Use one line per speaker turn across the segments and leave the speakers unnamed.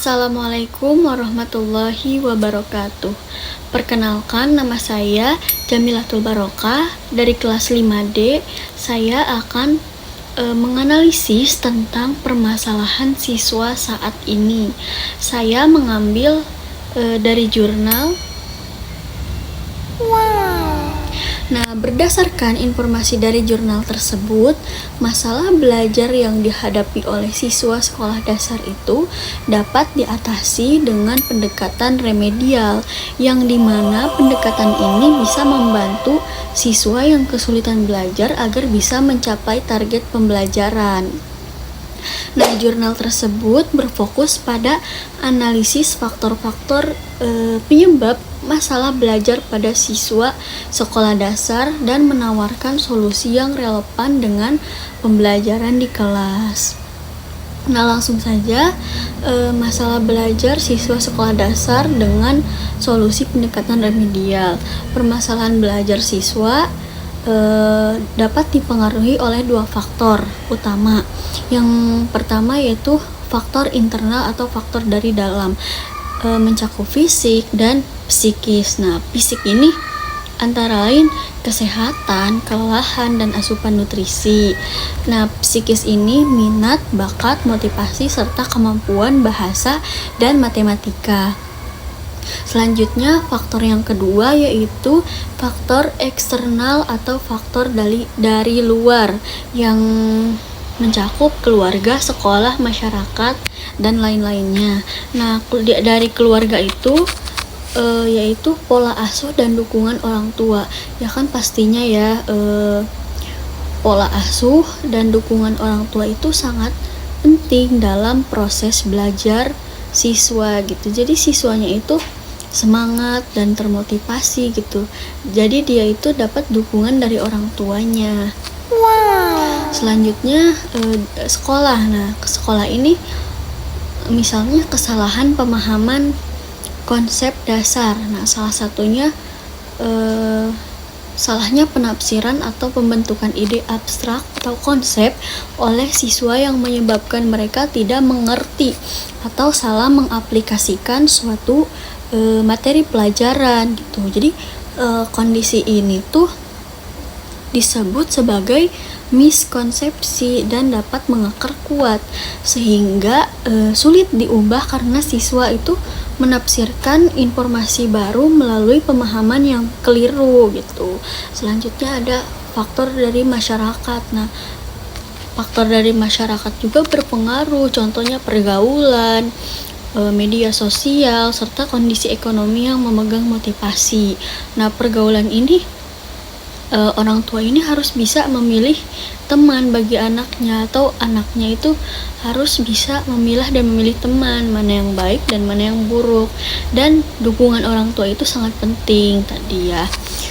Assalamualaikum warahmatullahi wabarakatuh. Perkenalkan, nama saya Jamilatul Barokah dari kelas 5D. Saya akan menganalisis tentang permasalahan siswa saat ini. Saya mengambil dari jurnal. Nah, berdasarkan informasi dari jurnal tersebut, masalah belajar yang dihadapi oleh siswa sekolah dasar itu dapat diatasi dengan pendekatan remedial, yang dimana pendekatan ini bisa membantu siswa yang kesulitan belajar agar bisa mencapai target pembelajaran. Nah, jurnal tersebut berfokus pada analisis faktor-faktor penyebab masalah belajar pada siswa sekolah dasar dan menawarkan solusi yang relevan dengan pembelajaran di kelas. Nah, langsung saja masalah belajar siswa sekolah dasar dengan solusi pendekatan remedial. Permasalahan belajar siswa dapat dipengaruhi oleh dua faktor utama. Yang pertama yaitu faktor internal atau faktor dari dalam, mencakup fisik dan psikis. Nah, fisik ini antara lain kesehatan, kelelahan, dan asupan nutrisi. Nah, psikis ini minat, bakat, motivasi, serta kemampuan bahasa dan matematika. Selanjutnya, faktor yang kedua yaitu faktor eksternal atau faktor dari luar yang mencakup keluarga, sekolah, masyarakat, dan lain-lainnya. Nah, dari keluarga itu yaitu pola asuh dan dukungan orang tua. Ya kan pastinya ya, pola asuh dan dukungan orang tua itu sangat penting dalam proses belajar siswa gitu. Jadi siswanya itu semangat dan termotivasi gitu. Jadi dia itu dapat dukungan dari orang tuanya. Selanjutnya sekolah. Nah, ke sekolah ini misalnya kesalahan pemahaman konsep dasar. Nah, salah satunya salahnya penafsiran atau pembentukan ide abstrak atau konsep oleh siswa yang menyebabkan mereka tidak mengerti atau salah mengaplikasikan suatu materi pelajaran gitu. Jadi kondisi ini tuh disebut sebagai miskonsepsi dan dapat mengakar kuat sehingga sulit diubah karena siswa itu menafsirkan informasi baru melalui pemahaman yang keliru gitu. Selanjutnya ada faktor dari masyarakat. Nah, faktor dari masyarakat juga berpengaruh, contohnya pergaulan, media sosial, serta kondisi ekonomi yang memegang motivasi. Nah, pergaulan ini orang tua ini harus bisa memilih teman bagi anaknya, atau anaknya itu harus bisa memilah dan memilih teman mana yang baik dan mana yang buruk, dan dukungan orang tua itu sangat penting tadi ya.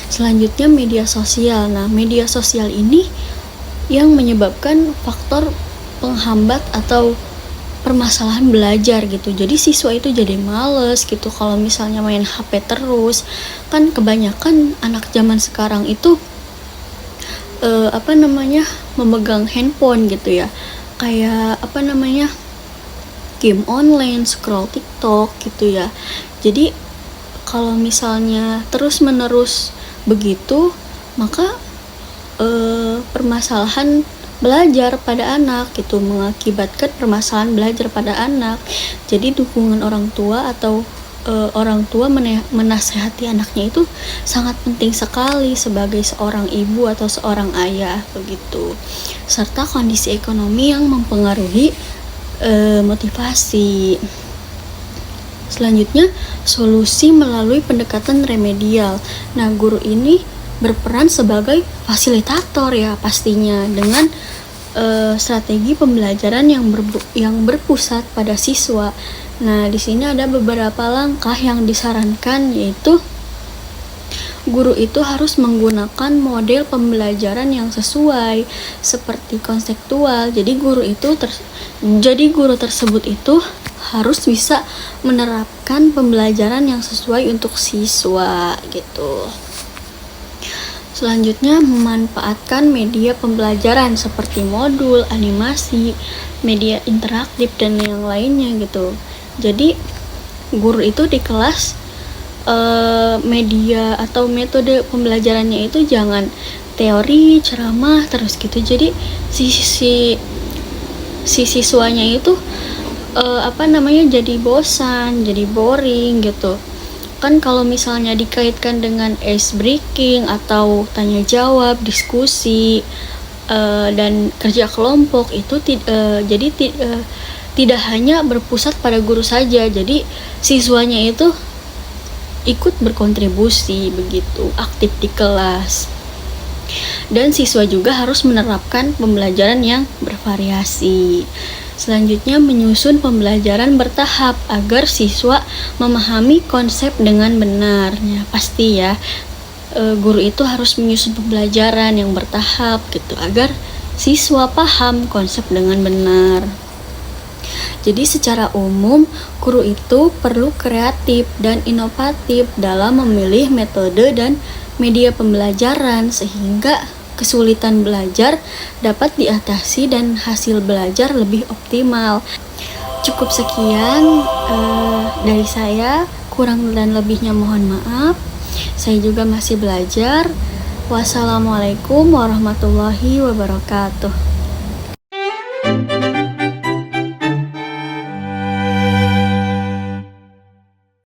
Selanjutnya media sosial. Nah, media sosial ini yang menyebabkan faktor penghambat atau permasalahan belajar gitu. Jadi siswa itu jadi males gitu kalau misalnya main HP terus. Kan kebanyakan anak zaman sekarang itu memegang handphone gitu ya. Kayak game online, scroll TikTok gitu ya. Jadi kalau misalnya terus-menerus begitu, maka permasalahan belajar pada anak gitu, mengakibatkan permasalahan belajar pada anak. Jadi dukungan orang tua atau orang tua menasehati anaknya itu sangat penting sekali sebagai seorang ibu atau seorang ayah begitu. Serta kondisi ekonomi yang mempengaruhi motivasi. Selanjutnya, solusi melalui pendekatan remedial. Nah, guru ini berperan sebagai fasilitator ya pastinya, dengan strategi pembelajaran yang berpusat pada siswa. Nah, di sini ada beberapa langkah yang disarankan, yaitu guru itu harus menggunakan model pembelajaran yang sesuai seperti konseptual. Jadi guru tersebut itu harus bisa menerapkan pembelajaran yang sesuai untuk siswa gitu. Selanjutnya, memanfaatkan media pembelajaran seperti modul, animasi, media interaktif, dan yang lainnya gitu. Jadi guru itu di kelas media atau metode pembelajarannya itu jangan teori ceramah terus gitu. Jadi si siswanya itu jadi bosan, jadi boring gitu kan. Kalau misalnya dikaitkan dengan ice breaking atau tanya jawab, diskusi dan kerja kelompok itu tidak hanya berpusat pada guru saja, jadi siswanya itu ikut berkontribusi begitu, aktif di kelas. Dan siswa juga harus menerapkan pembelajaran yang bervariasi. Selanjutnya, menyusun pembelajaran bertahap agar siswa memahami konsep dengan benar. Ya, pasti ya, guru itu harus menyusun pembelajaran yang bertahap gitu agar siswa paham konsep dengan benar. Jadi secara umum, guru itu perlu kreatif dan inovatif dalam memilih metode dan media pembelajaran sehingga kesulitan belajar dapat diatasi dan hasil belajar lebih optimal. Cukup sekian dari saya, kurang dan lebihnya mohon maaf. Saya juga masih belajar. Wassalamualaikum warahmatullahi wabarakatuh.